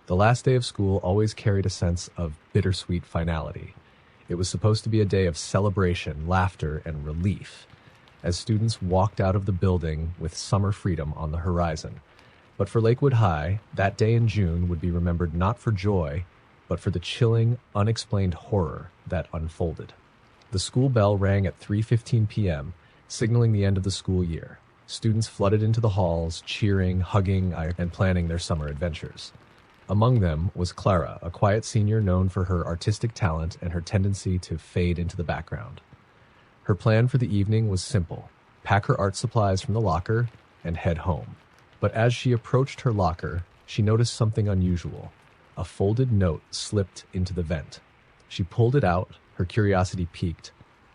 The last day of school always carried a sense of bittersweet finality. It was supposed to be a day of celebration, laughter, and relief, as students walked out of the building with summer freedom on the horizon. But for Lakewood High, that day in June would be remembered not for joy, but for the chilling, unexplained horror that unfolded. The school bell rang at 3:15 p.m., signaling the end of the school year. Students flooded into the halls, cheering, hugging, and planning their summer adventures. Among them was Clara, a quiet senior known for her artistic talent and her tendency to fade into the background. Her plan for the evening was simple: pack her art supplies from the locker and head home. But as she approached her locker, she noticed something unusual. A folded note slipped into the vent. She pulled it out, her curiosity piqued.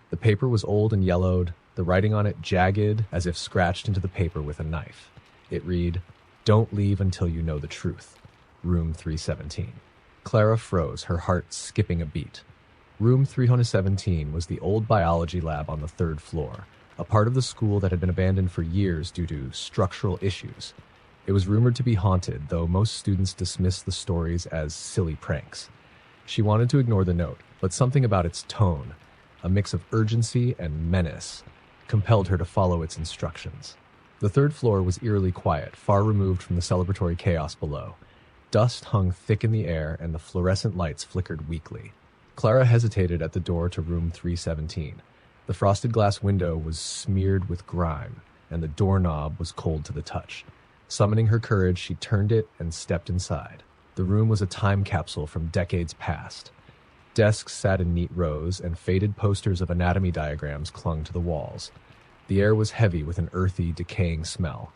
The paper was old and yellowed, the writing on it jagged as if scratched into the paper with a knife. It read, "Don't leave until you know the truth. Room 317. Clara froze, her heart skipping a beat. Room 317 was the old biology lab on the third floor, a part of the school that had been abandoned for years due to structural issues. It was rumored to be haunted, though most students dismissed the stories as silly pranks. She wanted to ignore the note, but something about its tone, a mix of urgency and menace, compelled her to follow its instructions. The third floor was eerily quiet, far removed from the celebratory chaos below. Dust hung thick in the air, and the fluorescent lights flickered weakly. Clara hesitated at the door to room 317. The frosted glass window was smeared with grime, and the doorknob was cold to the touch. Summoning her courage, she turned it and stepped inside. The room was a time capsule from decades past. Desks sat in neat rows, and faded posters of anatomy diagrams clung to the walls. The air was heavy with an earthy, decaying smell.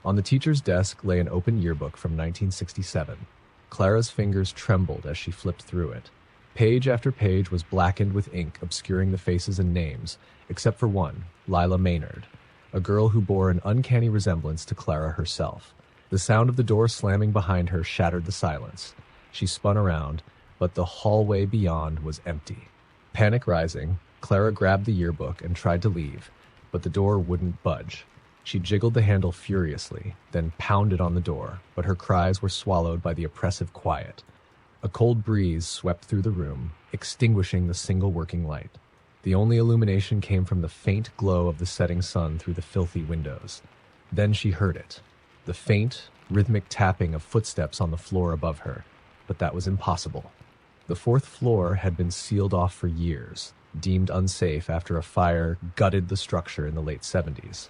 On the teacher's desk lay an open yearbook from 1967. Clara's fingers trembled as she flipped through it. Page after page was blackened with ink, obscuring the faces and names, except for one, Lila Maynard, a girl who bore an uncanny resemblance to Clara herself. The sound of the door slamming behind her shattered the silence. She spun around, but the hallway beyond was empty. Panic rising, Clara grabbed the yearbook and tried to leave, but the door wouldn't budge. She jiggled the handle furiously, then pounded on the door, but her cries were swallowed by the oppressive quiet. A cold breeze swept through the room, extinguishing the single working light. The only illumination came from the faint glow of the setting sun through the filthy windows. Then she heard it, the faint, rhythmic tapping of footsteps on the floor above her, but that was impossible. The fourth floor had been sealed off for years, deemed unsafe after a fire gutted the structure in the late 70s.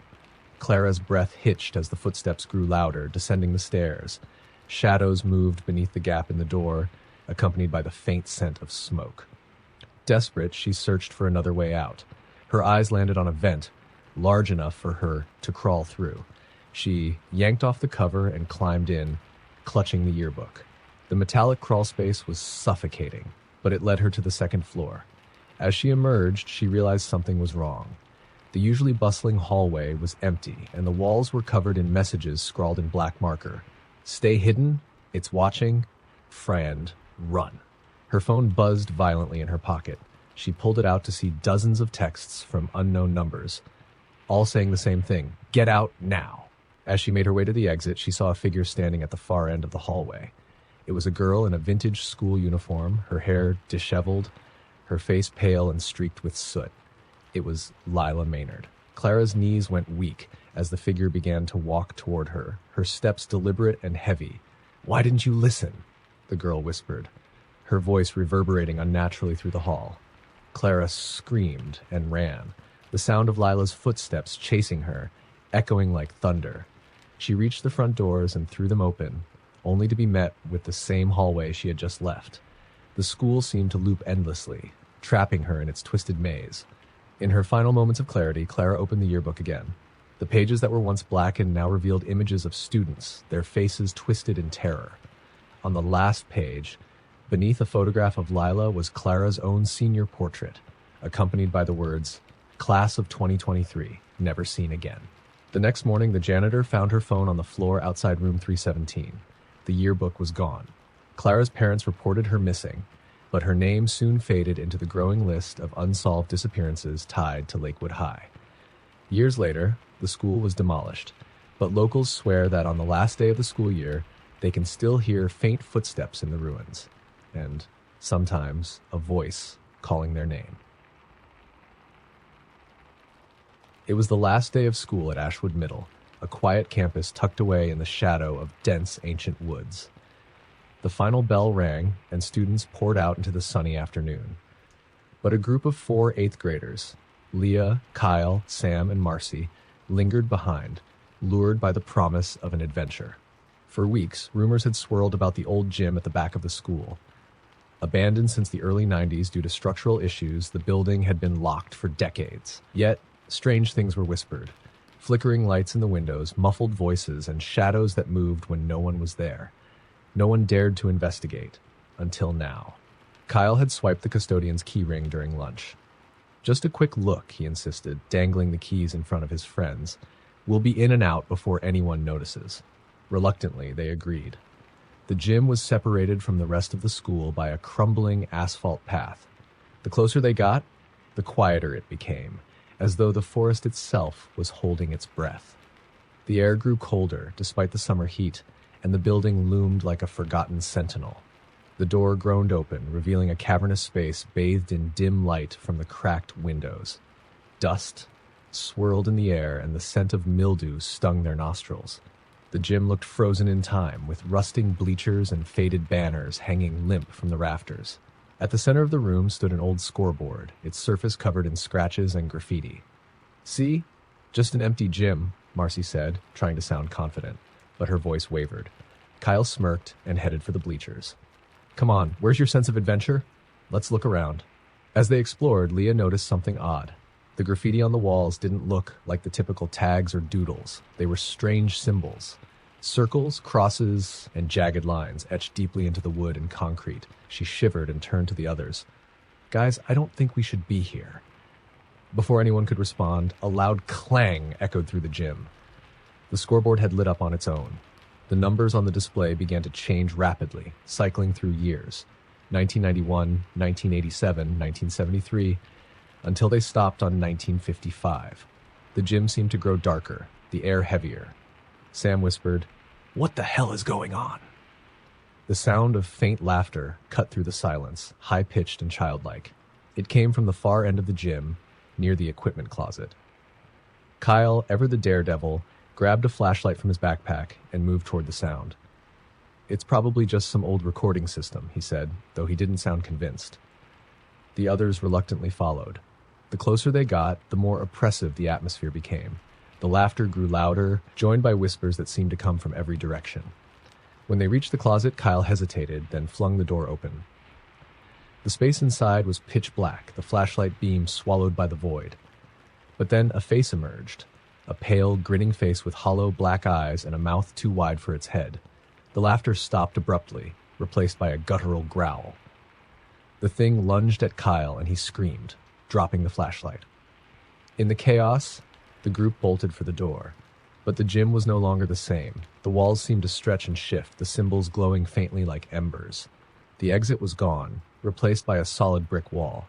Clara's breath hitched as the footsteps grew louder, descending the stairs. Shadows moved beneath the gap in the door, accompanied by the faint scent of smoke. Desperate, she searched for another way out. Her eyes landed on a vent, large enough for her to crawl through. She yanked off the cover and climbed in, clutching the yearbook. The metallic crawl space was suffocating, but it led her to the second floor. As she emerged, she realized something was wrong. The usually bustling hallway was empty, and the walls were covered in messages scrawled in black marker. "Stay hidden, it's watching, friend, run." Her phone buzzed violently in her pocket. She pulled it out to see dozens of texts from unknown numbers, all saying the same thing: "Get out now." As she made her way to the exit, she saw a figure standing at the far end of the hallway. It was a girl in a vintage school uniform, her hair disheveled, her face pale and streaked with soot. It was Lila Maynard. Clara's knees went weak as the figure began to walk toward her, her steps deliberate and heavy. "Why didn't you listen?" the girl whispered, her voice reverberating unnaturally through the hall. Clara screamed and ran, the sound of Lila's footsteps chasing her, echoing like thunder. She reached the front doors and threw them open, only to be met with the same hallway she had just left. The school seemed to loop endlessly, trapping her in its twisted maze. In her final moments of clarity, Clara opened the yearbook again. The pages that were once blackened now revealed images of students, their faces twisted in terror. On the last page, beneath a photograph of Lila, was Clara's own senior portrait, accompanied by the words, "Class of 2023, never seen again." The next morning, the janitor found her phone on the floor outside room 317. The yearbook was gone. Clara's parents reported her missing, but her name soon faded into the growing list of unsolved disappearances tied to Lakewood High. Years later, the school was demolished, but locals swear that on the last day of the school year, they can still hear faint footsteps in the ruins, and sometimes a voice calling their name. It was the last day of school at Ashwood Middle, a quiet campus tucked away in the shadow of dense ancient woods. The final bell rang, and students poured out into the sunny afternoon. But a group of 4 eighth graders, Leah, Kyle, Sam, and Marcy, lingered behind, lured by the promise of an adventure. For weeks, rumors had swirled about the old gym at the back of the school. Abandoned since the early 90s due to structural issues, the building had been locked for decades. Yet, strange things were whispered. Flickering lights in the windows, muffled voices, and shadows that moved when no one was there. No one dared to investigate, until now. Kyle had swiped the custodian's keyring during lunch. "Just a quick look," he insisted, dangling the keys in front of his friends. "We'll be in and out before anyone notices." Reluctantly, they agreed. The gym was separated from the rest of the school by a crumbling asphalt path. The closer they got, the quieter it became, as though the forest itself was holding its breath. The air grew colder, despite the summer heat, and the building loomed like a forgotten sentinel. The door groaned open, revealing a cavernous space bathed in dim light from the cracked windows. Dust swirled in the air, and the scent of mildew stung their nostrils. The gym looked frozen in time, with rusting bleachers and faded banners hanging limp from the rafters. At the center of the room stood an old scoreboard, its surface covered in scratches and graffiti. "See? Just an empty gym," Marcy said, trying to sound confident, but her voice wavered. Kyle smirked and headed for the bleachers. "Come on, where's your sense of adventure? Let's look around." As they explored, Leah noticed something odd. The graffiti on the walls didn't look like the typical tags or doodles. They were strange symbols. Circles, crosses, and jagged lines etched deeply into the wood and concrete. She shivered and turned to the others. "Guys, I don't think we should be here." Before anyone could respond, a loud clang echoed through the gym. The scoreboard had lit up on its own. The numbers on the display began to change rapidly, cycling through years. 1991, 1987, 1973, until they stopped on 1955. The gym seemed to grow darker, the air heavier. Sam whispered, "What the hell is going on?" The sound of faint laughter cut through the silence, high-pitched and childlike. It came from the far end of the gym, near the equipment closet. Kyle, ever the daredevil, grabbed a flashlight from his backpack and moved toward the sound. "It's probably just some old recording system," he said, though he didn't sound convinced. The others reluctantly followed. The closer they got, the more oppressive the atmosphere became. The laughter grew louder, joined by whispers that seemed to come from every direction. When they reached the closet, Kyle hesitated, then flung the door open. The space inside was pitch black, the flashlight beam swallowed by the void. But then a face emerged, a pale, grinning face with hollow black eyes and a mouth too wide for its head. The laughter stopped abruptly, replaced by a guttural growl. The thing lunged at Kyle and he screamed, dropping the flashlight. In the chaos, the group bolted for the door. But the gym was no longer the same. The walls seemed to stretch and shift, the symbols glowing faintly like embers. The exit was gone, replaced by a solid brick wall.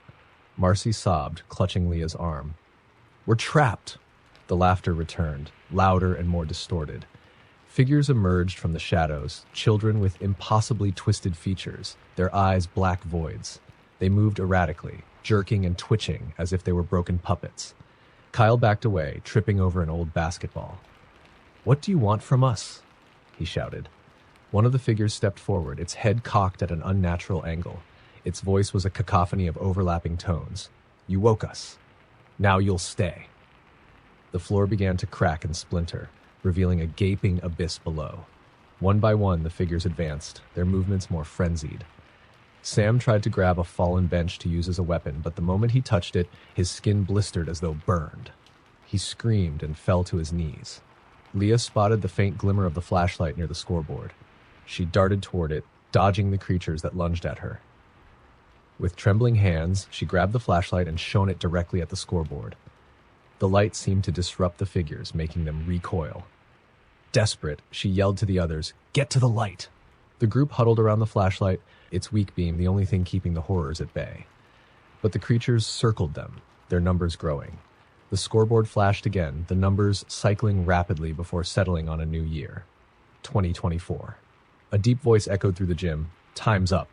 Marcy sobbed, clutching Leah's arm. "We're trapped!" The laughter returned, louder and more distorted. Figures emerged from the shadows, children with impossibly twisted features, their eyes black voids. They moved erratically, jerking and twitching as if they were broken puppets. Kyle backed away, tripping over an old basketball. "What do you want from us?" he shouted. One of the figures stepped forward, its head cocked at an unnatural angle. Its voice was a cacophony of overlapping tones. "You woke us. Now you'll stay." The floor began to crack and splinter, revealing a gaping abyss below. One by one, the figures advanced, their movements more frenzied. Sam tried to grab a fallen bench to use as a weapon, but the moment he touched it, his skin blistered as though burned. He screamed and fell to his knees. Leah spotted the faint glimmer of the flashlight near the scoreboard. She darted toward it, dodging the creatures that lunged at her. With trembling hands, she grabbed the flashlight and shone it directly at the scoreboard. The light seemed to disrupt the figures, making them recoil. Desperate, she yelled to the others, "Get to the light!" The group huddled around the flashlight, its weak beam the only thing keeping the horrors at bay. But the creatures circled them, their numbers growing. The scoreboard flashed again, the numbers cycling rapidly before settling on a new year. 2024. A deep voice echoed through the gym. "Time's up."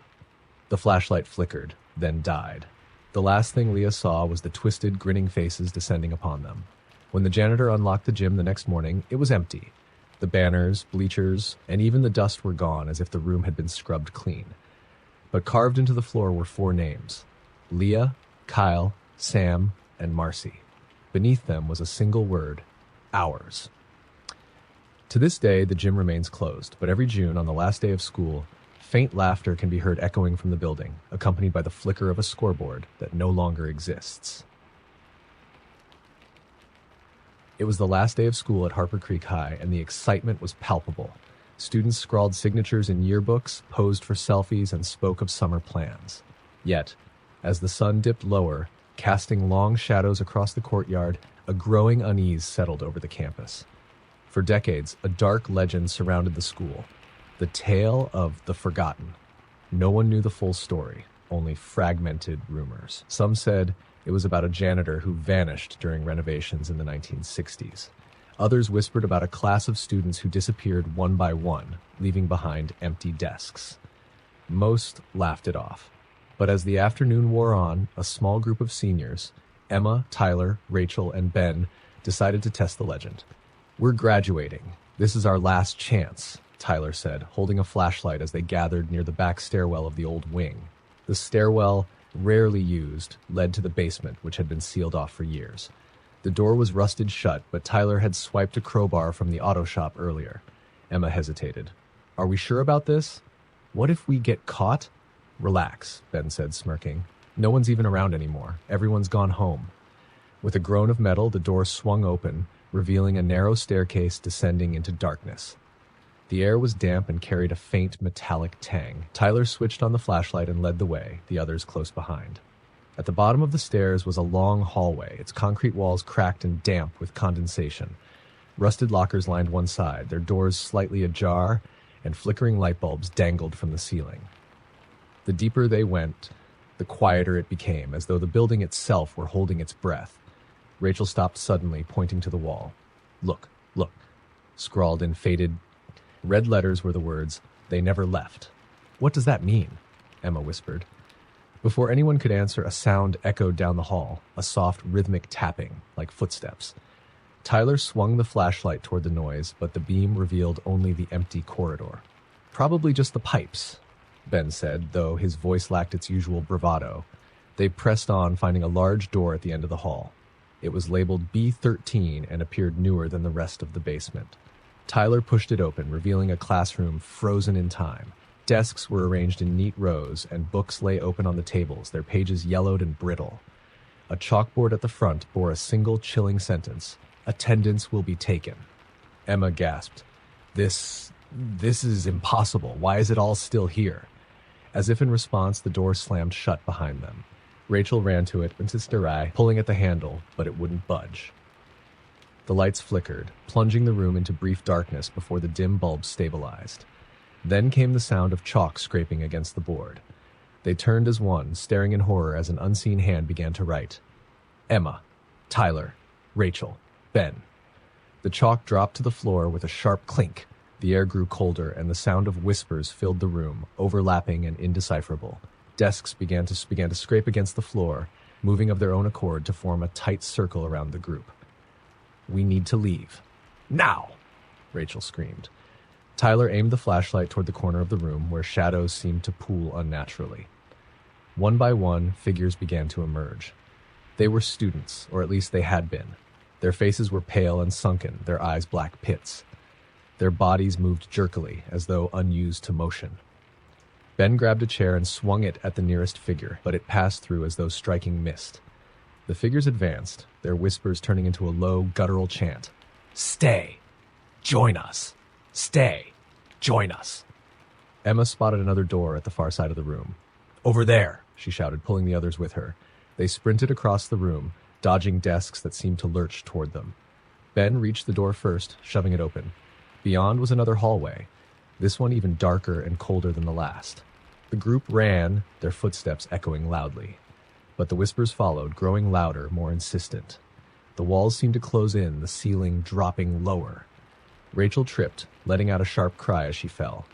The flashlight flickered, then died. The last thing Leah saw was the twisted, grinning faces descending upon them. When the janitor unlocked the gym the next morning, it was empty. The banners, bleachers, and even the dust were gone, as if the room had been scrubbed clean. But carved into the floor were 4 names: Leah, Kyle, Sam, and Marcy. Beneath them was a single word: ours. To this day, the gym remains closed, but every June, on the last day of school, faint laughter can be heard echoing from the building, accompanied by the flicker of a scoreboard that no longer exists. It was the last day of school at Harper Creek High, and the excitement was palpable. Students scrawled signatures in yearbooks, posed for selfies, and spoke of summer plans. Yet, as the sun dipped lower, casting long shadows across the courtyard, a growing unease settled over the campus. For decades, a dark legend surrounded the school, the tale of the forgotten. No one knew the full story, only fragmented rumors. Some said it was about a janitor who vanished during renovations in the 1960s. Others whispered about a class of students who disappeared one by one, leaving behind empty desks. Most laughed it off. But as the afternoon wore on, a small group of seniors, Emma, Tyler, Rachel, and Ben, decided to test the legend. "We're graduating. This is our last chance," Tyler said, holding a flashlight as they gathered near the back stairwell of the old wing. The stairwell, rarely used, led to the basement, which had been sealed off for years. The door was rusted shut, but Tyler had swiped a crowbar from the auto shop earlier. Emma hesitated. "Are we sure about this? What if we get caught?" "Relax," Ben said, smirking. "No one's even around anymore. Everyone's gone home." With a groan of metal, the door swung open, revealing a narrow staircase descending into darkness. The air was damp and carried a faint metallic tang. Tyler switched on the flashlight and led the way, the others close behind. At the bottom of the stairs was a long hallway, its concrete walls cracked and damp with condensation. Rusted lockers lined one side, their doors slightly ajar, and flickering light bulbs dangled from the ceiling. The deeper they went, the quieter it became, as though the building itself were holding its breath. Rachel stopped suddenly, pointing to the wall. "Look, look." Scrawled in faded red letters were the words, "They never left." "What does that mean?" Emma whispered. Before anyone could answer, a sound echoed down the hall, a soft, rhythmic tapping, like footsteps. Tyler swung the flashlight toward the noise, but the beam revealed only the empty corridor. "Probably just the pipes," Ben said, though his voice lacked its usual bravado. They pressed on, finding a large door at the end of the hall. It was labeled B13 and appeared newer than the rest of the basement. Tyler pushed it open, revealing a classroom frozen in time. Desks were arranged in neat rows, and books lay open on the tables, their pages yellowed and brittle. A chalkboard at the front bore a single chilling sentence: "Attendance will be taken." Emma gasped. This is impossible. Why is it all still here?" As if in response, the door slammed shut behind them. Rachel ran to it, pulling at the handle, but it wouldn't budge. The lights flickered, plunging the room into brief darkness before the dim bulbs stabilized. Then came the sound of chalk scraping against the board. They turned as one, staring in horror as an unseen hand began to write. Emma, Tyler, Rachel, Ben. The chalk dropped to the floor with a sharp clink. The air grew colder, and the sound of whispers filled the room, overlapping and indecipherable. Desks began to scrape against the floor, moving of their own accord to form a tight circle around the group. "We need to leave. Now!" Rachel screamed. Tyler aimed the flashlight toward the corner of the room where shadows seemed to pool unnaturally. One by one, figures began to emerge. They were students, or at least they had been. Their faces were pale and sunken, their eyes black pits. Their bodies moved jerkily, as though unused to motion. Ben grabbed a chair and swung it at the nearest figure, but it passed through as though striking mist. The figures advanced, their whispers turning into a low, guttural chant. "Stay! Join us! Stay! Join us!" Emma spotted another door at the far side of the room. "Over there!" she shouted, pulling the others with her. They sprinted across the room, dodging desks that seemed to lurch toward them. Ben reached the door first, shoving it open. Beyond was another hallway, this one even darker and colder than the last. The group ran, their footsteps echoing loudly. But the whispers followed, growing louder, more insistent. The walls seemed to close in, the ceiling dropping lower. Rachel tripped, letting out a sharp cry as she fell.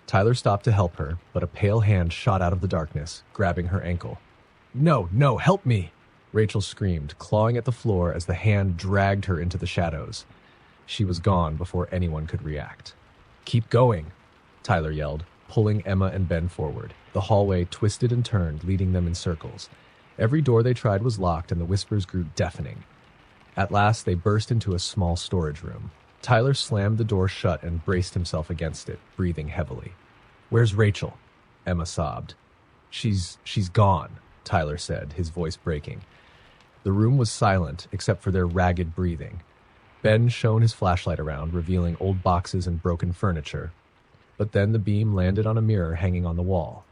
Tyler stopped to help her, but a pale hand shot out of the darkness, grabbing her ankle. No, no, help me! Rachel screamed, clawing at the floor as the hand dragged her into the shadows. She was gone before anyone could react. Keep going, Tyler yelled, pulling Emma and Ben forward. The hallway twisted and turned, leading them in circles. Every door they tried was locked, and the whispers grew deafening. At last, they burst into a small storage room. Tyler slammed the door shut and braced himself against it, breathing heavily. Where's Rachel? Emma sobbed. She's gone, Tyler said, his voice breaking. The room was silent, except for their ragged breathing. Ben shone his flashlight around, revealing old boxes and broken furniture. But then the beam landed on a mirror hanging on the wall.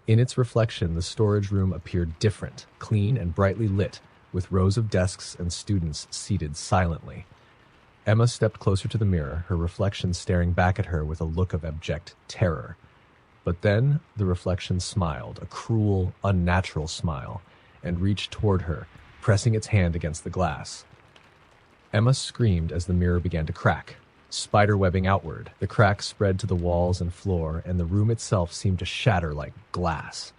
In its reflection, the storage room appeared different, clean and brightly lit, with rows of desks and students seated silently. Emma stepped closer to the mirror, her reflection staring back at her with a look of abject terror. But then the reflection smiled, a cruel, unnatural smile, and reached toward her, pressing its hand against the glass. Emma screamed as the mirror began to crack, spiderwebbing outward. The cracks spread to the walls and floor, and the room itself seemed to shatter like glass.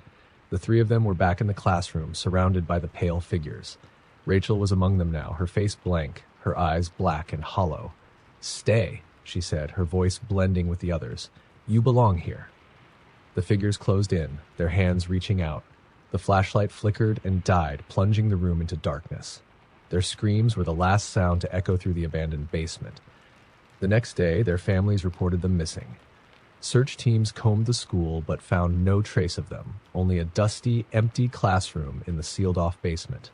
The three of them were back in the classroom, surrounded by the pale figures. Rachel was among them now, her face blank, her eyes black and hollow. Stay, she said, her voice blending with the others. You belong here. The figures closed in, their hands reaching out. The flashlight flickered and died, plunging the room into darkness. Their screams were the last sound to echo through the abandoned basement. The next day, their families reported them missing. Search teams combed the school but found no trace of them, only a dusty, empty classroom in the sealed-off basement.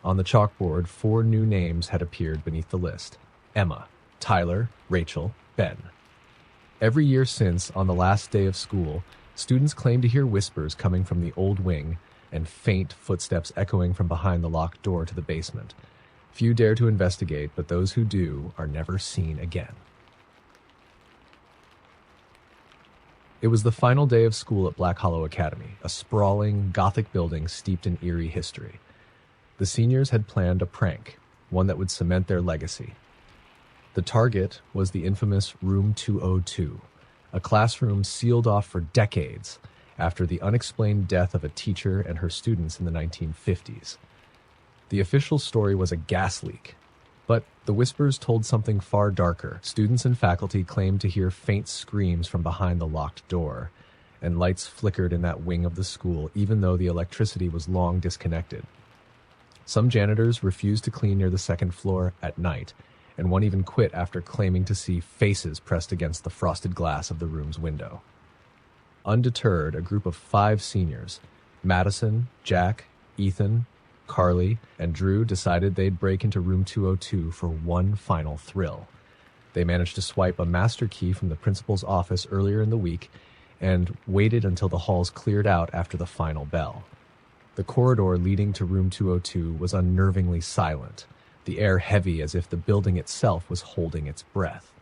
On the chalkboard, 4 new names had appeared beneath the list: Emma, Tyler, Rachel, Ben. Every year since, on the last day of school, students claimed to hear whispers coming from the old wing and faint footsteps echoing from behind the locked door to the basement. Few dare to investigate, but those who do are never seen again. It was the final day of school at Black Hollow Academy, a sprawling, Gothic building steeped in eerie history. The seniors had planned a prank, one that would cement their legacy. The target was the infamous Room 202, a classroom sealed off for decades after the unexplained death of a teacher and her students in the 1950s. The official story was a gas leak, but the whispers told something far darker. Students and faculty claimed to hear faint screams from behind the locked door, and lights flickered in that wing of the school even though the electricity was long disconnected. Some janitors refused to clean near the second floor at night, and one even quit after claiming to see faces pressed against the frosted glass of the room's window. Undeterred, a group of 5 seniors, Madison, Jack, Ethan, Carly, and Drew, decided they'd break into Room 202 for one final thrill. They managed to swipe a master key from the principal's office earlier in the week and waited until the halls cleared out after the final bell. The corridor leading to Room 202 was unnervingly silent, the air heavy as if the building itself was holding its breath.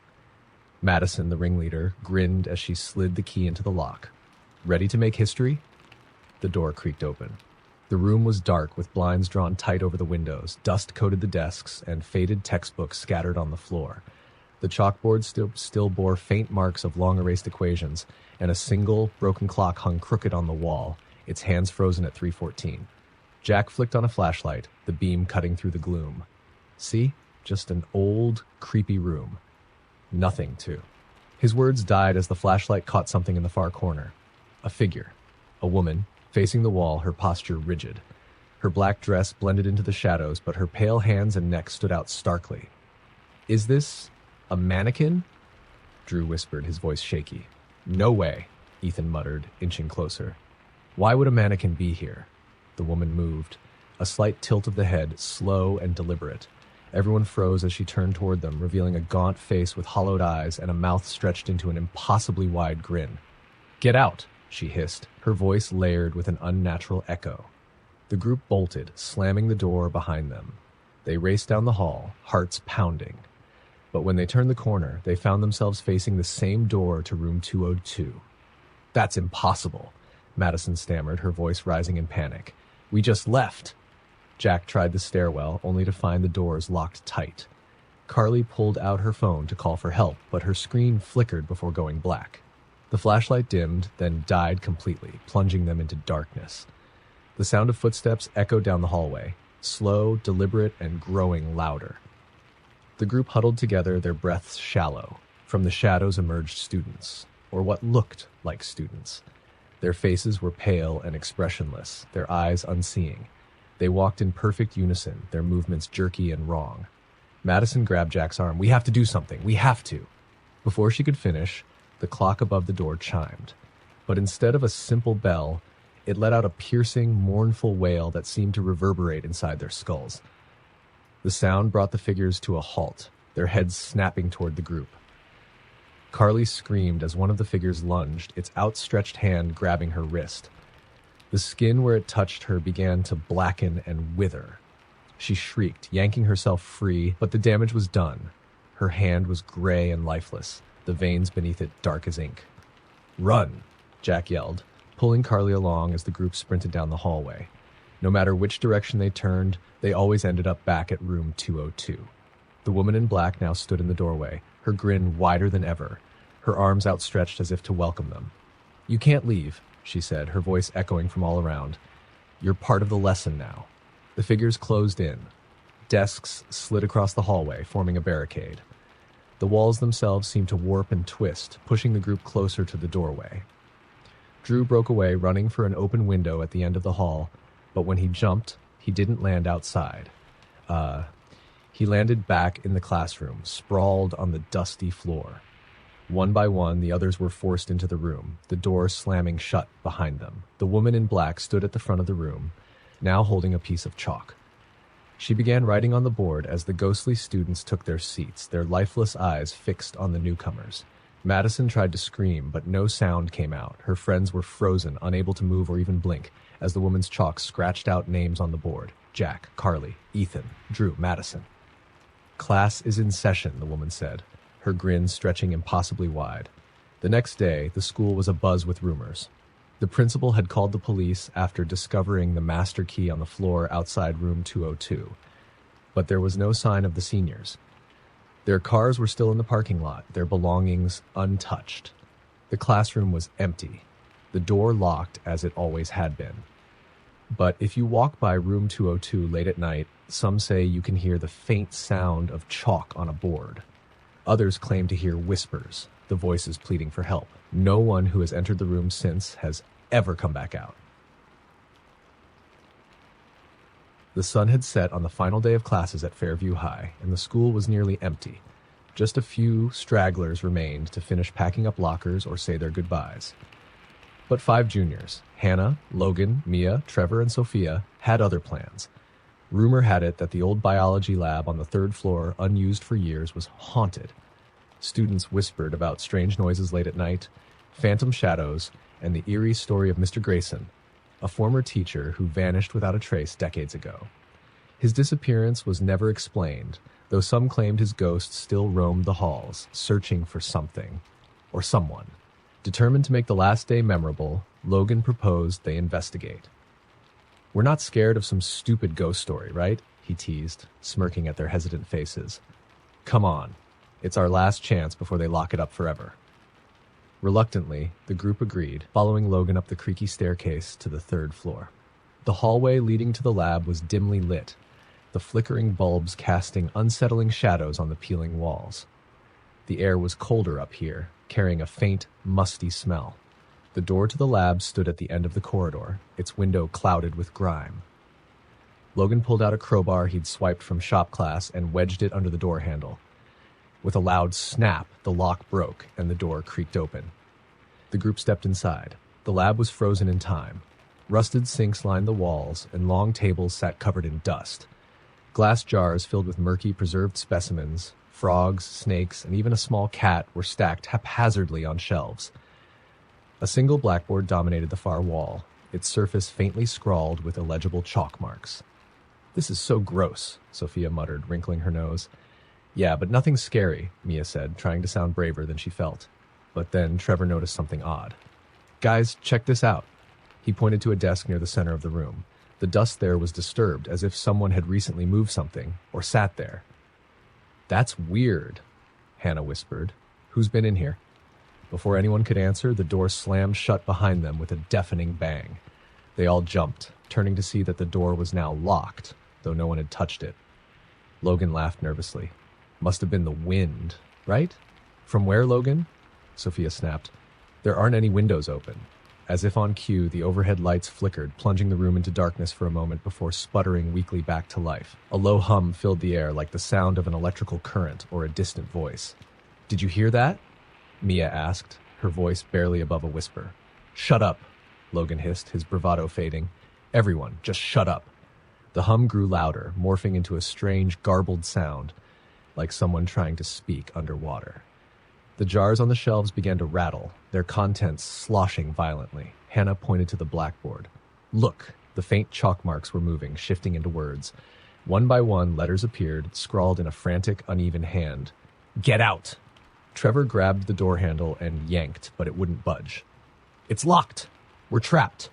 Madison, the ringleader, grinned as she slid the key into the lock. Ready to make history? The door creaked open. The room was dark, with blinds drawn tight over the windows. Dust coated the desks, and faded textbooks scattered on the floor. The chalkboard still bore faint marks of long-erased equations, and a single, broken clock hung crooked on the wall, its hands frozen at 3:14. Jack flicked on a flashlight, the beam cutting through the gloom. See? Just an old, creepy room. Nothing, too. His words died as the flashlight caught something in the far corner. A figure. A woman, facing the wall, her posture rigid. Her black dress blended into the shadows, but her pale hands and neck stood out starkly. Is this a mannequin? Drew whispered, his voice shaky. No way, Ethan muttered, inching closer. Why would a mannequin be here? The woman moved, a slight tilt of the head, slow and deliberate. Everyone froze as she turned toward them, revealing a gaunt face with hollowed eyes and a mouth stretched into an impossibly wide grin. Get out, she hissed, her voice layered with an unnatural echo. The group bolted, slamming the door behind them. They raced down the hall, hearts pounding. But when they turned the corner, they found themselves facing the same door to Room 202. That's impossible, Madison stammered, her voice rising in panic. We just left. Jack tried the stairwell, only to find the doors locked tight. Carly pulled out her phone to call for help, but her screen flickered before going black. The flashlight dimmed, then died completely, plunging them into darkness. The sound of footsteps echoed down the hallway, slow, deliberate, and growing louder. The group huddled together, their breaths shallow. From the shadows emerged students, or what looked like students. Their faces were pale and expressionless, their eyes unseeing. They walked in perfect unison, their movements jerky and wrong. Madison grabbed Jack's arm. "We have to do something. We have to." Before she could finish, the clock above the door chimed. But instead of a simple bell, it let out a piercing, mournful wail that seemed to reverberate inside their skulls. The sound brought the figures to a halt, their heads snapping toward the group. Carly screamed as one of the figures lunged, its outstretched hand grabbing her wrist. The skin where it touched her began to blacken and wither. She shrieked, yanking herself free, but the damage was done. Her hand was gray and lifeless, the veins beneath it dark as ink. "Run!" Jack yelled, pulling Carly along as the group sprinted down the hallway. No matter which direction they turned, they always ended up back at room 202. The woman in black now stood in the doorway, her grin wider than ever, her arms outstretched as if to welcome them. "You can't leave," she said, her voice echoing from all around. "You're part of the lesson now." The figures closed in. Desks slid across the hallway, forming a barricade. The walls themselves seemed to warp and twist, pushing the group closer to the doorway. Drew broke away, running for an open window at the end of the hall, but when he jumped, he didn't land outside. He landed back in the classroom, sprawled on the dusty floor. One by one, the others were forced into the room, the door slamming shut behind them. The woman in black stood at the front of the room, now holding a piece of chalk. She began writing on the board as the ghostly students took their seats, their lifeless eyes fixed on the newcomers. Madison tried to scream, but no sound came out. Her friends were frozen, unable to move or even blink, as the woman's chalk scratched out names on the board. Jack, Carly, Ethan, Drew, Madison. "Class is in session," the woman said, her grin stretching impossibly wide. The next day, the school was abuzz with rumors. The principal had called the police after discovering the master key on the floor outside room 202. But there was no sign of the seniors. Their cars were still in the parking lot, their belongings untouched. The classroom was empty, the door locked as it always had been. But if you walk by room 202 late at night, some say you can hear the faint sound of chalk on a board. Others claim to hear whispers, the voices pleading for help. No one who has entered the room since has ever come back out. The sun had set on the final day of classes at Fairview High, and the school was nearly empty. Just a few stragglers remained to finish packing up lockers or say their goodbyes. But 5 juniors, Hannah, Logan, Mia, Trevor, and Sophia, had other plans. Rumor had it that the old biology lab on the 3rd floor, unused for years, was haunted. Students whispered about strange noises late at night, phantom shadows, and the eerie story of Mr. Grayson, a former teacher who vanished without a trace decades ago. His disappearance was never explained, though some claimed his ghost still roamed the halls, searching for something or someone. Determined to make the last day memorable, Logan proposed they investigate. "We're not scared of some stupid ghost story, right?" he teased, smirking at their hesitant faces. "Come on. It's our last chance before they lock it up forever." Reluctantly, the group agreed, following Logan up the creaky staircase to the 3rd floor. The hallway leading to the lab was dimly lit, the flickering bulbs casting unsettling shadows on the peeling walls. The air was colder up here, carrying a faint, musty smell. The door to the lab stood at the end of the corridor, its window clouded with grime. Logan pulled out a crowbar he'd swiped from shop class and wedged it under the door handle. With a loud snap, the lock broke and the door creaked open. The group stepped inside. The lab was frozen in time. Rusted sinks lined the walls, and long tables sat covered in dust. Glass jars filled with murky, preserved specimens, frogs, snakes, and even a small cat were stacked haphazardly on shelves. A single blackboard dominated the far wall, its surface faintly scrawled with illegible chalk marks. "This is so gross," Sophia muttered, wrinkling her nose. "Yeah, but nothing scary," Mia said, trying to sound braver than she felt. But then Trevor noticed something odd. "Guys, check this out." He pointed to a desk near the center of the room. The dust there was disturbed, as if someone had recently moved something, or sat there. "That's weird," Hannah whispered. "Who's been in here?" Before anyone could answer, the door slammed shut behind them with a deafening bang. They all jumped, turning to see that the door was now locked, though no one had touched it. Logan laughed nervously. Must have been the wind, right? From where, Logan? Sophia snapped. There aren't any windows open. As if on cue, the overhead lights flickered, plunging the room into darkness for a moment before sputtering weakly back to life. A low hum filled the air like the sound of an electrical current or a distant voice. Did you hear that? Mia asked, her voice barely above a whisper. Shut up, Logan hissed, his bravado fading. Everyone, just shut up. The hum grew louder, morphing into a strange, garbled sound, like someone trying to speak underwater. The jars on the shelves began to rattle, their contents sloshing violently. Hannah pointed to the blackboard. Look, the faint chalk marks were moving, shifting into words. One by one, letters appeared, scrawled in a frantic, uneven hand. Get out! Trevor grabbed the door handle and yanked, but it wouldn't budge. It's locked! We're trapped!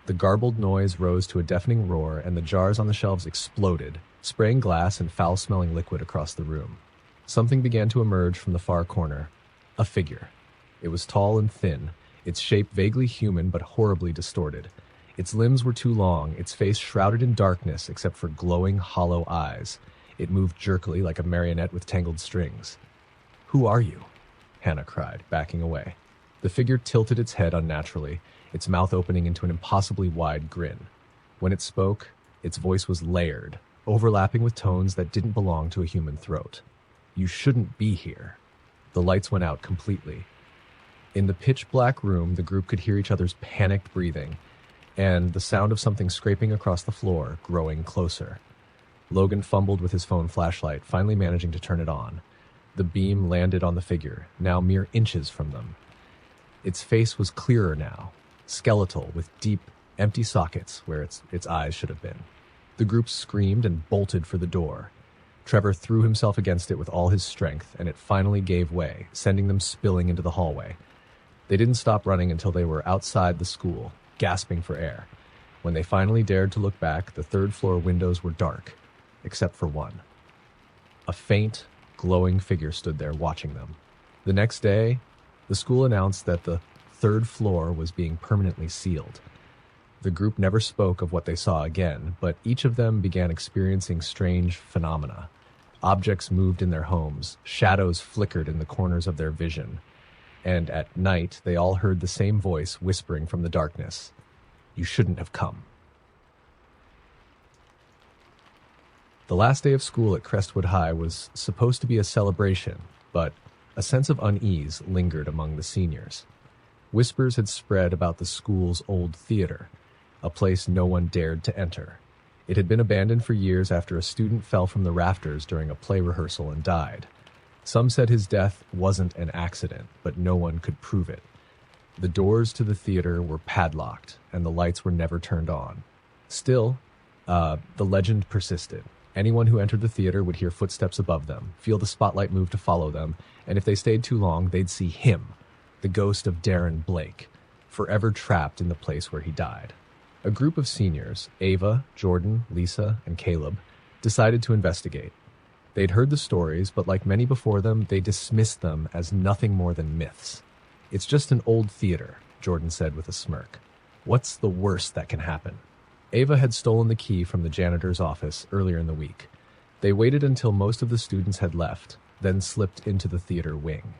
The garbled noise rose to a deafening roar, and the jars on the shelves exploded, spraying glass and foul-smelling liquid across the room. Something began to emerge from the far corner. A figure. It was tall and thin, its shape vaguely human but horribly distorted. Its limbs were too long, its face shrouded in darkness except for glowing, hollow eyes. It moved jerkily like a marionette with tangled strings. Who are you? Hannah cried, backing away. The figure tilted its head unnaturally, its mouth opening into an impossibly wide grin. When it spoke, its voice was layered, overlapping with tones that didn't belong to a human throat. You shouldn't be here. The lights went out completely. In the pitch-black room, the group could hear each other's panicked breathing, and the sound of something scraping across the floor, growing closer. Logan fumbled with his phone flashlight, finally managing to turn it on. The beam landed on the figure, now mere inches from them. Its face was clearer now, skeletal with deep, empty sockets where its eyes should have been. The group screamed and bolted for the door. Trevor threw himself against it with all his strength, and it finally gave way, sending them spilling into the hallway. They didn't stop running until they were outside the school, gasping for air. When they finally dared to look back, the third-floor windows were dark, except for one. A faint, glowing figure stood there watching them. The next day, the school announced that the third floor was being permanently sealed. The group never spoke of what they saw again, but each of them began experiencing strange phenomena. Objects moved in their homes, shadows flickered in the corners of their vision, and at night they all heard the same voice whispering from the darkness, "You shouldn't have come." The last day of school at Crestwood High was supposed to be a celebration, but a sense of unease lingered among the seniors. Whispers had spread about the school's old theater, a place no one dared to enter. It had been abandoned for years after a student fell from the rafters during a play rehearsal and died. Some said his death wasn't an accident, but no one could prove it. The doors to the theater were padlocked, and the lights were never turned on. Still, the legend persisted. Anyone who entered the theater would hear footsteps above them, feel the spotlight move to follow them, and if they stayed too long, they'd see him, the ghost of Darren Blake, forever trapped in the place where he died. A group of seniors, Ava, Jordan, Lisa, and Caleb, decided to investigate. They'd heard the stories, but like many before them, they dismissed them as nothing more than myths. It's just an old theater, Jordan said with a smirk. What's the worst that can happen? Ava had stolen the key from the janitor's office earlier in the week. They waited until most of the students had left, then slipped into the theater wing.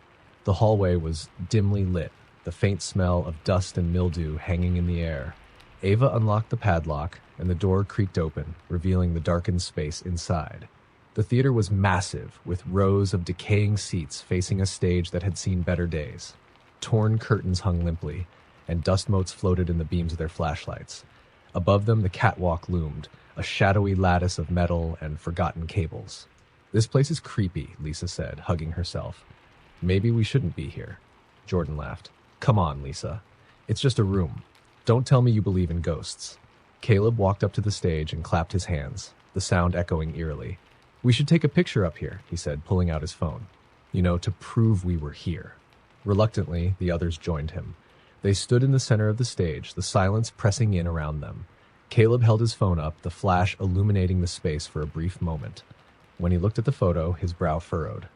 The hallway was dimly lit, the faint smell of dust and mildew hanging in the air. Ava unlocked the padlock, and the door creaked open, revealing the darkened space inside. The theater was massive, with rows of decaying seats facing a stage that had seen better days. Torn curtains hung limply, and dust motes floated in the beams of their flashlights. Above them, the catwalk loomed, a shadowy lattice of metal and forgotten cables. "This place is creepy," Lisa said, hugging herself. "Maybe we shouldn't be here." Jordan laughed. "Come on, Lisa. It's just a room. Don't tell me you believe in ghosts." Caleb walked up to the stage and clapped his hands, the sound echoing eerily. "We should take a picture up here," he said, pulling out his phone. To prove we were here." Reluctantly, the others joined him. They stood in the center of the stage, the silence pressing in around them. Caleb held his phone up, the flash illuminating the space for a brief moment. When he looked at the photo, his brow furrowed.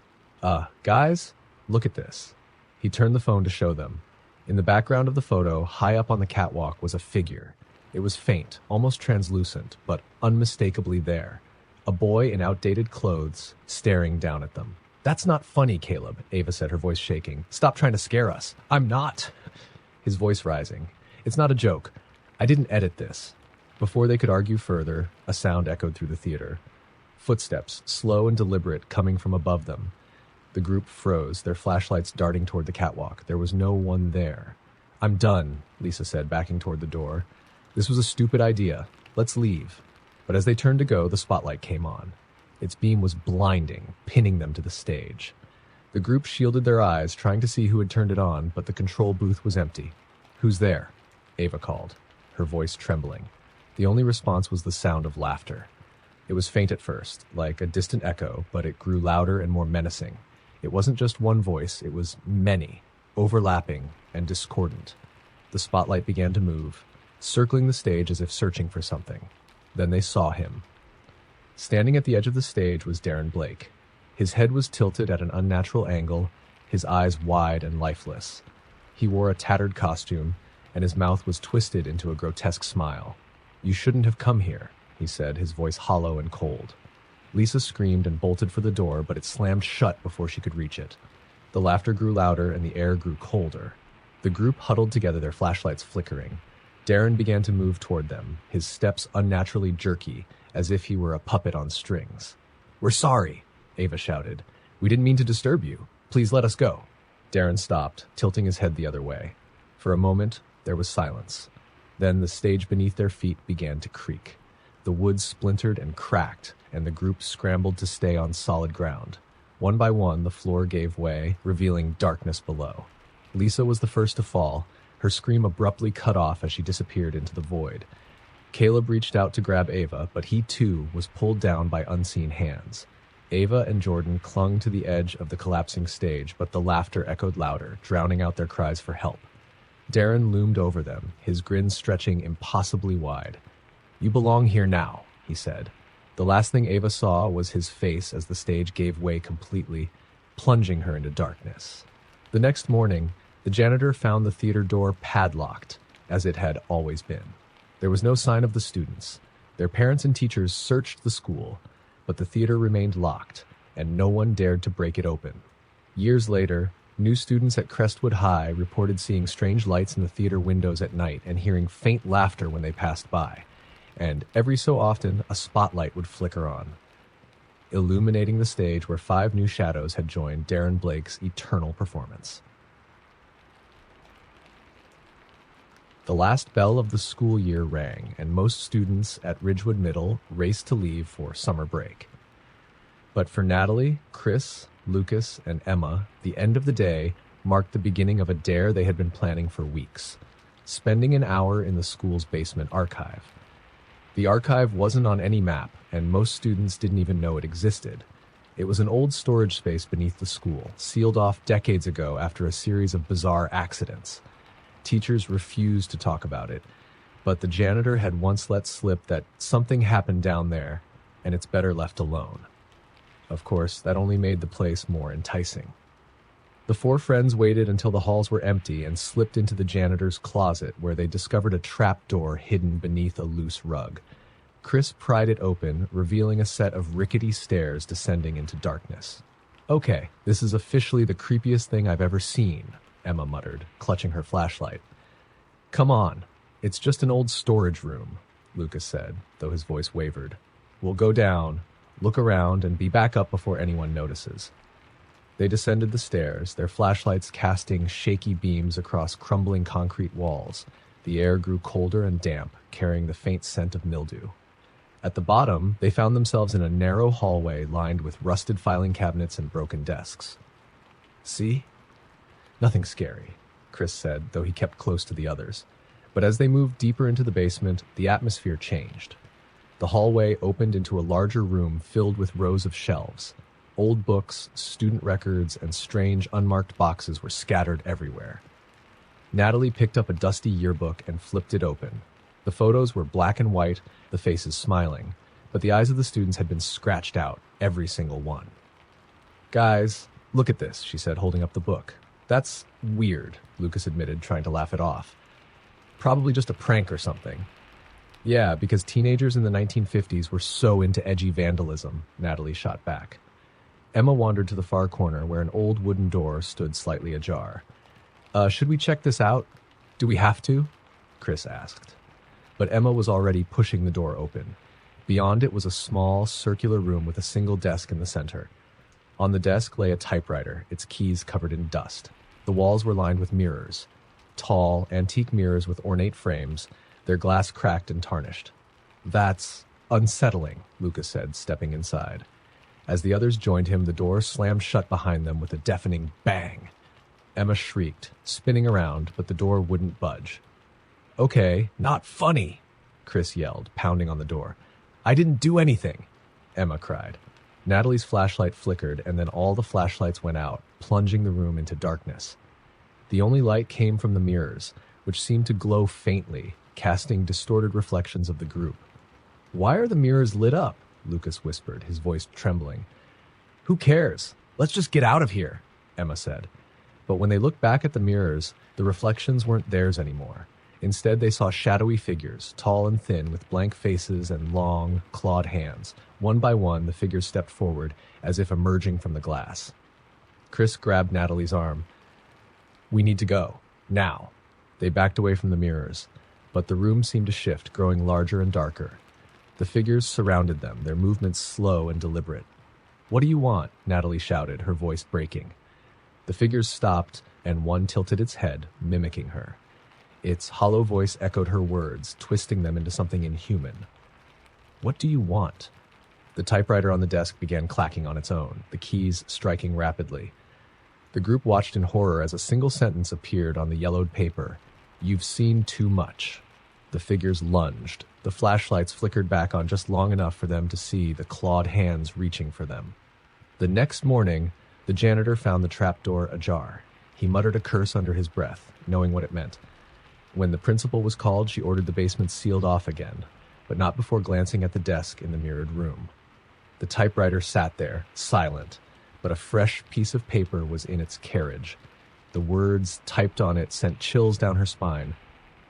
Guys, look at this." He turned the phone to show them. In the background of the photo, high up on the catwalk, was a figure. It was faint, almost translucent, but unmistakably there. A boy in outdated clothes, staring down at them. "That's not funny, Caleb," Ava said, her voice shaking. "Stop trying to scare us." "I'm not." His voice rising. "It's not a joke. I didn't edit this." Before they could argue further, a sound echoed through the theater. Footsteps, slow and deliberate, coming from above them. The group froze, their flashlights darting toward the catwalk. There was no one there. "I'm done," Lisa said, backing toward the door. "This was a stupid idea. Let's leave." But as they turned to go, the spotlight came on. Its beam was blinding, pinning them to the stage. The group shielded their eyes, trying to see who had turned it on, but the control booth was empty. "Who's there?" Ava called, her voice trembling. The only response was the sound of laughter. It was faint at first, like a distant echo, but it grew louder and more menacing. It wasn't just one voice, it was many, overlapping and discordant. The spotlight began to move, circling the stage as if searching for something. Then they saw him. Standing at the edge of the stage was Darren Blake. His head was tilted at an unnatural angle, his eyes wide and lifeless. He wore a tattered costume, and his mouth was twisted into a grotesque smile. "You shouldn't have come here," he said, his voice hollow and cold. Lisa screamed and bolted for the door, but it slammed shut before she could reach it. The laughter grew louder and the air grew colder. The group huddled together, their flashlights flickering. Darren began to move toward them, his steps unnaturally jerky, as if he were a puppet on strings. "We're sorry," Ava shouted. "We didn't mean to disturb you. Please let us go." Darren stopped, tilting his head the other way. For a moment, there was silence. Then the stage beneath their feet began to creak. The wood splintered and cracked, and the group scrambled to stay on solid ground. One by one, the floor gave way, revealing darkness below. Lisa was the first to fall, her scream abruptly cut off as she disappeared into the void. Caleb reached out to grab Ava, but he too was pulled down by unseen hands. Ava and Jordan clung to the edge of the collapsing stage, but the laughter echoed louder, drowning out their cries for help. Darren loomed over them, his grin stretching impossibly wide. "You belong here now," he said. The last thing Ava saw was his face as the stage gave way completely, plunging her into darkness. The next morning, the janitor found the theater door padlocked, as it had always been. There was no sign of the students. Their parents and teachers searched the school, but the theater remained locked, and no one dared to break it open. Years later, new students at Crestwood High reported seeing strange lights in the theater windows at night and hearing faint laughter when they passed by. And every so often, a spotlight would flicker on, illuminating the stage where 5 new shadows had joined Darren Blake's eternal performance. The last bell of the school year rang, and most students at Ridgewood Middle raced to leave for summer break. But for Natalie, Chris, Lucas, and Emma, the end of the day marked the beginning of a dare they had been planning for weeks: spending an hour in the school's basement archive. The archive wasn't on any map, and most students didn't even know it existed. It was an old storage space beneath the school, sealed off decades ago after a series of bizarre accidents. Teachers refused to talk about it, but the janitor had once let slip that something happened down there, and it's better left alone. Of course, that only made the place more enticing. The 4 friends waited until the halls were empty and slipped into the janitor's closet, where they discovered a trapdoor hidden beneath a loose rug. Chris pried it open, revealing a set of rickety stairs descending into darkness. "Okay, this is officially the creepiest thing I've ever seen," Emma muttered, clutching her flashlight. "Come on, it's just an old storage room," Lucas said, though his voice wavered. "We'll go down, look around, and be back up before anyone notices." They descended the stairs, their flashlights casting shaky beams across crumbling concrete walls. The air grew colder and damp, carrying the faint scent of mildew. At the bottom, they found themselves in a narrow hallway lined with rusted filing cabinets and broken desks. "See? Nothing scary," Chris said, though he kept close to the others. But as they moved deeper into the basement, the atmosphere changed. The hallway opened into a larger room filled with rows of shelves. Old books, student records, and strange unmarked boxes were scattered everywhere. Natalie picked up a dusty yearbook and flipped it open. The photos were black and white, the faces smiling, but the eyes of the students had been scratched out, every single one. "Guys, look at this," she said, holding up the book. That's weird, Lucas admitted, trying to laugh it off. Probably just a prank or something. Yeah, because teenagers in the 1950s were so into edgy vandalism, Natalie shot back. Emma wandered to the far corner where an old wooden door stood slightly ajar. Should we check this out? Do we have to? Chris asked. But Emma was already pushing the door open. Beyond it was a small, circular room with a single desk in the center. On the desk lay a typewriter, its keys covered in dust. The walls were lined with mirrors. Tall, antique mirrors with ornate frames, their glass cracked and tarnished. That's unsettling, Lucas said, stepping inside. As the others joined him, the door slammed shut behind them with a deafening bang. Emma shrieked, spinning around, but the door wouldn't budge. Okay, not funny, Chris yelled, pounding on the door. I didn't do anything, Emma cried. Natalie's flashlight flickered, and then all the flashlights went out, plunging the room into darkness. The only light came from the mirrors, which seemed to glow faintly, casting distorted reflections of the group. Why are the mirrors lit up? Lucas whispered, his voice trembling. Who cares? Let's just get out of here, Emma said. But when they looked back at the mirrors, the reflections weren't theirs anymore. Instead, they saw shadowy figures, tall and thin, with blank faces and long, clawed hands. One by one, the figures stepped forward, as if emerging from the glass. Chris grabbed Natalie's arm. We need to go. Now. They backed away from the mirrors, but the room seemed to shift, growing larger and darker. The figures surrounded them, their movements slow and deliberate. What do you want? Natalie shouted, her voice breaking. The figures stopped, and one tilted its head, mimicking her. Its hollow voice echoed her words, twisting them into something inhuman. What do you want? The typewriter on the desk began clacking on its own, the keys striking rapidly. The group watched in horror as a single sentence appeared on the yellowed paper. You've seen too much. The figures lunged. The flashlights flickered back on just long enough for them to see the clawed hands reaching for them. The next morning, the janitor found the trapdoor ajar. He muttered a curse under his breath, knowing what it meant. When the principal was called, she ordered the basement sealed off again, but not before glancing at the desk in the mirrored room. The typewriter sat there, silent, but a fresh piece of paper was in its carriage. The words typed on it sent chills down her spine.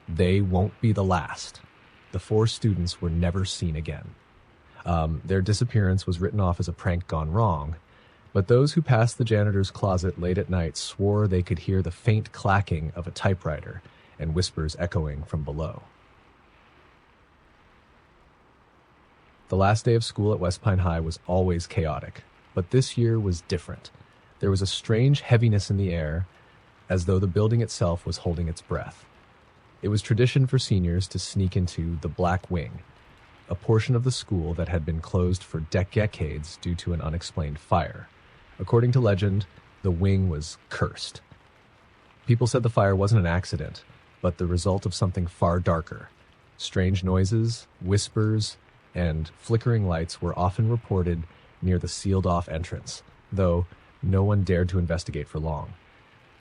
They won't be the last. The 4 students were never seen again. Their disappearance was written off as a prank gone wrong, but those who passed the janitor's closet late at night swore they could hear the faint clacking of a typewriter and whispers echoing from below. The last day of school at West Pine High was always chaotic, but this year was different. There was a strange heaviness in the air, as though the building itself was holding its breath. It was tradition for seniors to sneak into the Black Wing, a portion of the school that had been closed for decades due to an unexplained fire. According to legend, the wing was cursed. People said the fire wasn't an accident, but the result of something far darker. Strange noises, whispers, and flickering lights were often reported near the sealed-off entrance, though no one dared to investigate for long.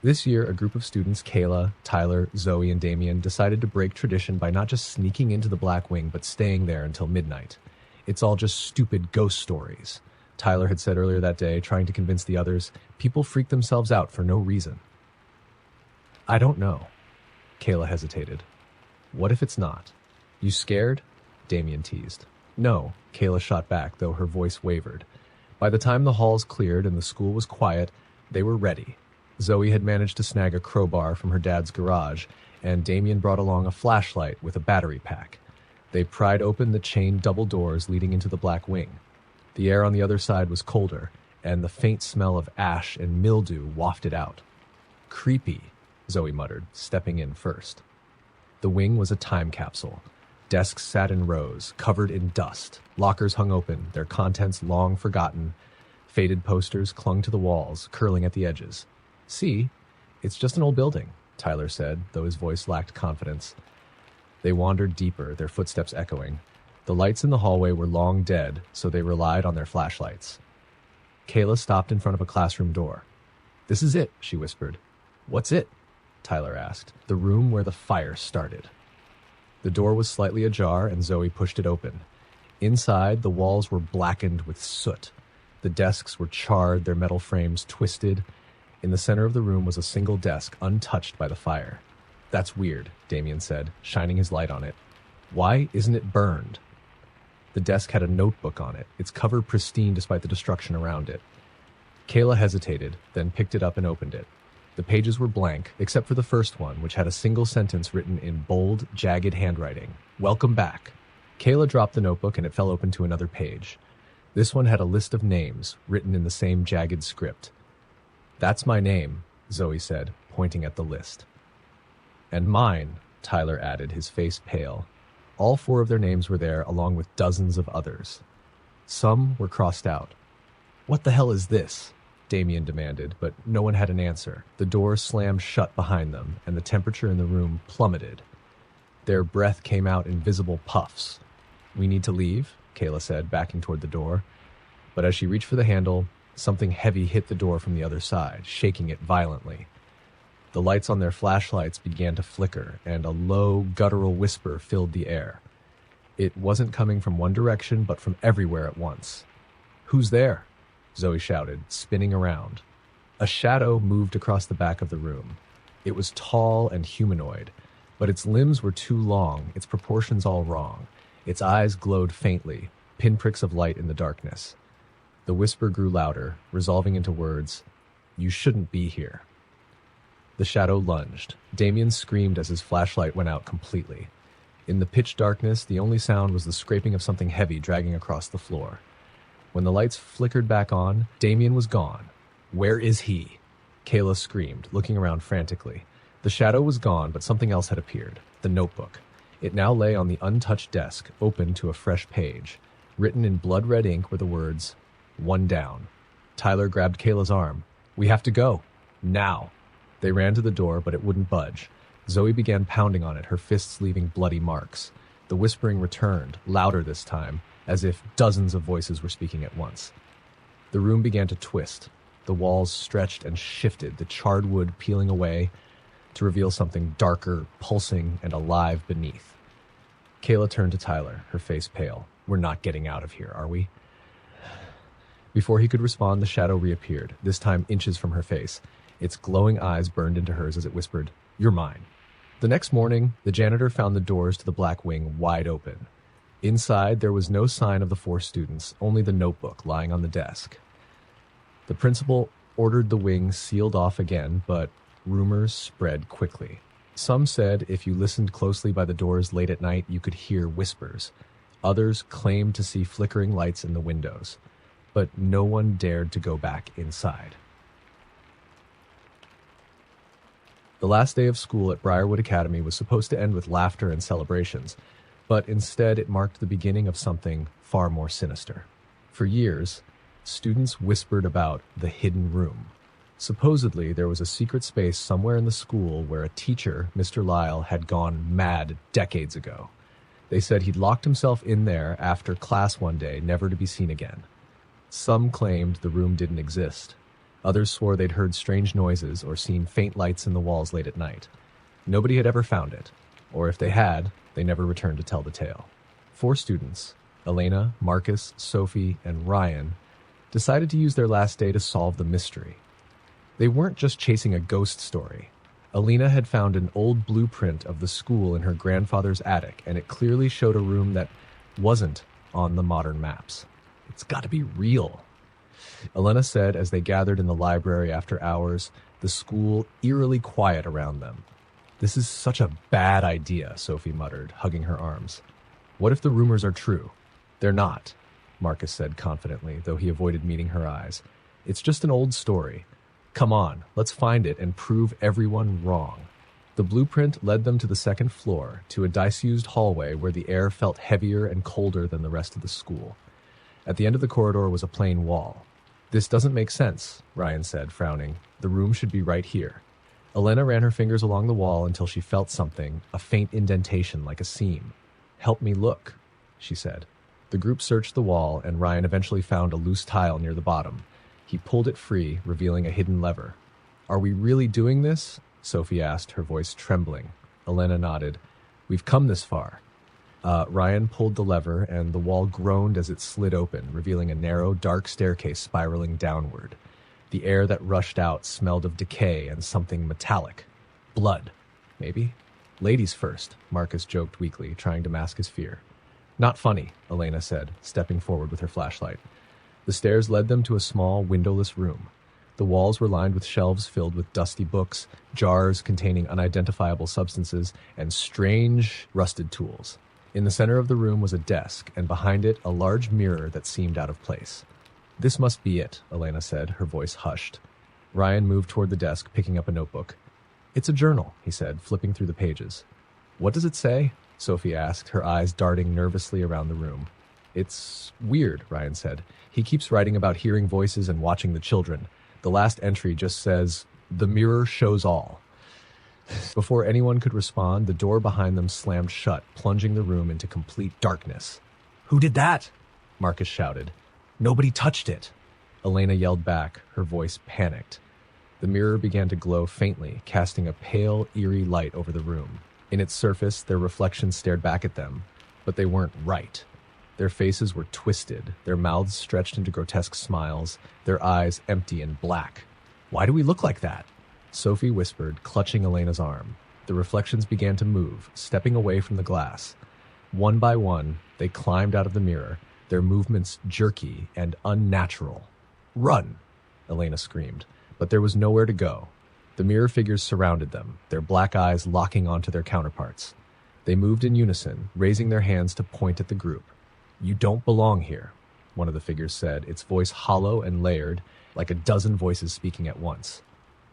This year, a group of students, Kayla, Tyler, Zoe, and Damien, decided to break tradition by not just sneaking into the Black Wing, but staying there until midnight. It's all just stupid ghost stories, Tyler had said earlier that day, trying to convince the others. People freak themselves out for no reason. I don't know. Kayla hesitated. What if it's not? You scared? Damien teased. No, Kayla shot back, though her voice wavered. By the time the halls cleared and the school was quiet, they were ready. Zoe had managed to snag a crowbar from her dad's garage, and Damien brought along a flashlight with a battery pack. They pried open the chained double doors leading into the Black Wing. The air on the other side was colder, and the faint smell of ash and mildew wafted out. Creepy, Zoe muttered, stepping in first. The wing was a time capsule. Desks sat in rows, covered in dust. Lockers hung open, their contents long forgotten. Faded posters clung to the walls, curling at the edges. See, it's just an old building, Tyler said, though his voice lacked confidence. They wandered deeper, their footsteps echoing. The lights in the hallway were long dead, so they relied on their flashlights. Kayla stopped in front of a classroom door. This is it, she whispered. What's it? Tyler asked. The room where the fire started. The door was slightly ajar, and Zoe pushed it open. Inside, the walls were blackened with soot. The desks were charred, their metal frames twisted. In the center of the room was a single desk, untouched by the fire. "That's weird," Damien said, shining his light on it. "Why isn't it burned?" The desk had a notebook on it, its cover pristine despite the destruction around it. Kayla hesitated, then picked it up and opened it. The pages were blank, except for the first one, which had a single sentence written in bold, jagged handwriting. "Welcome back." Kayla dropped the notebook and it fell open to another page. This one had a list of names, written in the same jagged script. "That's my name," Zoe said, pointing at the list. "And mine," Tyler added, his face pale. All 4 of their names were there, along with dozens of others. Some were crossed out. "What the hell is this?" Damien demanded, but no one had an answer. The door slammed shut behind them, and the temperature in the room plummeted. Their breath came out in visible puffs. "We need to leave," Kayla said, backing toward the door. But as she reached for the handle, something heavy hit the door from the other side, shaking it violently. The lights on their flashlights began to flicker, and a low, guttural whisper filled the air. It wasn't coming from one direction, but from everywhere at once. "Who's there?" Zoe shouted, spinning around. A shadow moved across the back of the room. It was tall and humanoid, but its limbs were too long, its proportions all wrong. Its eyes glowed faintly, pinpricks of light in the darkness. The whisper grew louder, resolving into words, "You shouldn't be here." The shadow lunged. Damien screamed as his flashlight went out completely. In the pitch darkness, the only sound was the scraping of something heavy dragging across the floor. When the lights flickered back on, Damien was gone. "Where is he?" Kayla screamed, looking around frantically. The shadow was gone, but something else had appeared. The notebook. It now lay on the untouched desk, open to a fresh page. Written in blood-red ink were the words, "One down." Tyler grabbed Kayla's arm. "We have to go. Now." They ran to the door, but it wouldn't budge. Zoe began pounding on it, her fists leaving bloody marks. The whispering returned, louder this time, as if dozens of voices were speaking at once. The room began to twist. The walls stretched and shifted, the charred wood peeling away to reveal something darker, pulsing, and alive beneath. Kayla turned to Tyler, her face pale. "We're not getting out of here, are we?" Before he could respond, the shadow reappeared, this time inches from her face. Its glowing eyes burned into hers as it whispered, "You're mine." The next morning, the janitor found the doors to the Black Wing wide open. Inside, there was no sign of the 4 students, only the notebook lying on the desk. The principal ordered the wing sealed off again, but rumors spread quickly. Some said if you listened closely by the doors late at night, you could hear whispers. Others claimed to see flickering lights in the windows, but no one dared to go back inside. The last day of school at Briarwood Academy was supposed to end with laughter and celebrations, but instead it marked the beginning of something far more sinister. For years, students whispered about the hidden room. Supposedly, there was a secret space somewhere in the school where a teacher, Mr. Lyle, had gone mad decades ago. They said he'd locked himself in there after class one day, never to be seen again. Some claimed the room didn't exist. Others swore they'd heard strange noises or seen faint lights in the walls late at night. Nobody had ever found it, or if they had, they never returned to tell the tale. 4 students, Elena, Marcus, Sophie, and Ryan, decided to use their last day to solve the mystery. They weren't just chasing a ghost story. Elena had found an old blueprint of the school in her grandfather's attic, and it clearly showed a room that wasn't on the modern maps. "It's got to be real," Elena said as they gathered in the library after hours, the school eerily quiet around them. "This is such a bad idea," Sophie muttered, hugging her arms. "What if the rumors are true?" "They're not," Marcus said confidently, though he avoided meeting her eyes. "It's just an old story. Come on, let's find it and prove everyone wrong." The blueprint led them to the second floor, to a disused hallway where the air felt heavier and colder than the rest of the school. At the end of the corridor was a plain wall. "This doesn't make sense," Ryan said, frowning. "The room should be right here." Elena ran her fingers along the wall until she felt something, a faint indentation like a seam. "Help me look," she said. The group searched the wall, and Ryan eventually found a loose tile near the bottom. He pulled it free, revealing a hidden lever. "Are we really doing this?" Sophie asked, her voice trembling. Elena nodded. "We've come this far." Ryan pulled the lever, and the wall groaned as it slid open, revealing a narrow, dark staircase spiraling downward. The air that rushed out smelled of decay and something metallic. Blood, maybe? Ladies first, Marcus joked weakly, trying to mask his fear. Not funny, Elena said, stepping forward with her flashlight. The stairs led them to a small, windowless room. The walls were lined with shelves filled with dusty books, jars containing unidentifiable substances, and strange, rusted tools. In the center of the room was a desk, and behind it a large mirror that seemed out of place. This must be it, Elena said, her voice hushed. Ryan moved toward the desk, picking up a notebook. It's a journal, he said, flipping through the pages. What does it say? Sophie asked, her eyes darting nervously around the room. It's weird, Ryan said. He keeps writing about hearing voices and watching the children. The last entry just says, "The mirror shows all." Before anyone could respond, the door behind them slammed shut, plunging the room into complete darkness. Who did that? Marcus shouted. Nobody touched it. Elena yelled back, her voice panicked. The mirror began to glow faintly, casting a pale, eerie light over the room. In its surface, their reflections stared back at them, but they weren't right. Their faces were twisted, their mouths stretched into grotesque smiles, their eyes empty and black. Why do we look like that? Sophie whispered, clutching Elena's arm. The reflections began to move, stepping away from the glass. One by one, they climbed out of the mirror, their movements jerky and unnatural. Run! Elena screamed, but there was nowhere to go. The mirror figures surrounded them, their black eyes locking onto their counterparts. They moved in unison, raising their hands to point at the group. You don't belong here, one of the figures said, its voice hollow and layered, like a dozen voices speaking at once.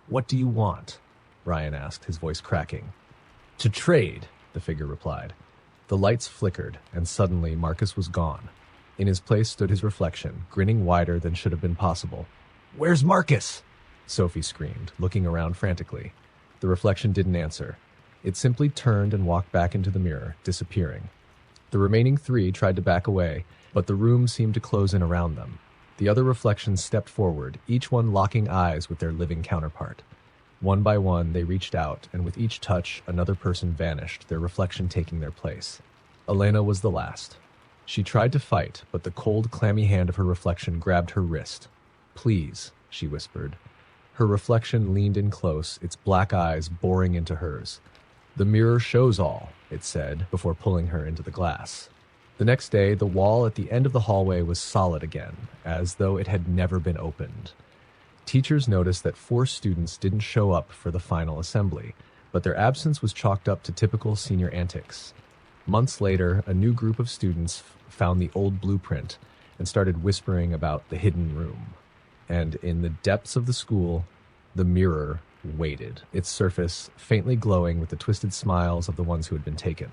What do you want? Ryan asked, his voice cracking. To trade, the figure replied. The lights flickered, and suddenly Marcus was gone. In his place stood his reflection, grinning wider than should have been possible. Where's Marcus? Sophie screamed, looking around frantically. The reflection didn't answer. It simply turned and walked back into the mirror, disappearing. The remaining three tried to back away, but the room seemed to close in around them. The other reflections stepped forward, each one locking eyes with their living counterpart. One by one, they reached out, and with each touch, another person vanished, their reflection taking their place. Elena was the last. She tried to fight, but the cold, clammy hand of her reflection grabbed her wrist. Please, she whispered. Her reflection leaned in close, its black eyes boring into hers. The mirror shows all, it said, before pulling her into the glass. The next day, the wall at the end of the hallway was solid again, as though it had never been opened. Teachers noticed that 4 students didn't show up for the final assembly, but their absence was chalked up to typical senior antics. Months later, a new group of students found the old blueprint and started whispering about the hidden room. And in the depths of the school, the mirror waited, its surface faintly glowing with the twisted smiles of the ones who had been taken.